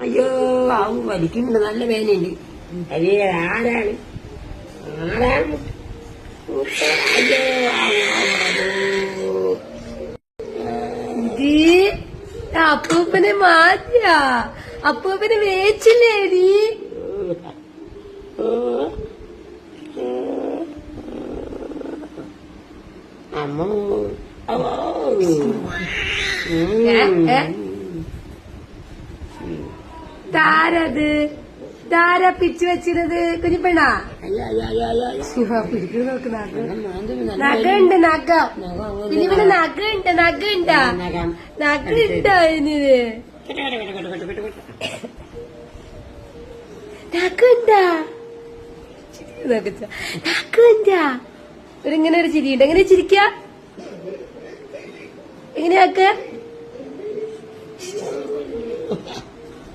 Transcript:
അയ്യോ ആവും വലിക്കുന്നുണ്ട്, നല്ല വേദനയുണ്ട്. അയ്യേ ആരാണ് ആരാണ് അയ്യോ അപ്പൂപ്പനെ മാറ്റിയ അപ്പൂപ്പനെ വേച്ചില്ലേടി. അമ്മ താരത് താര പിച്ചു വെച്ചിരുന്നത് കുഞ്ഞിപ്പെണ്ണാ പിടിക്കുന്നത് നോക്ക്. നഗണ്ട് നഗം കുഞ്ഞിപ്പെണ്ണ നഗണ്ട് നഗണ്ടാ നഗണ്ടാ ഇതിന് നഗണ്ടാ നഗണ്ടാ. ഇങ്ങനെ ഒരു ചിരിയുണ്ട്. എങ്ങനെ ചിരിക്ക എങ്ങനെയാക്ക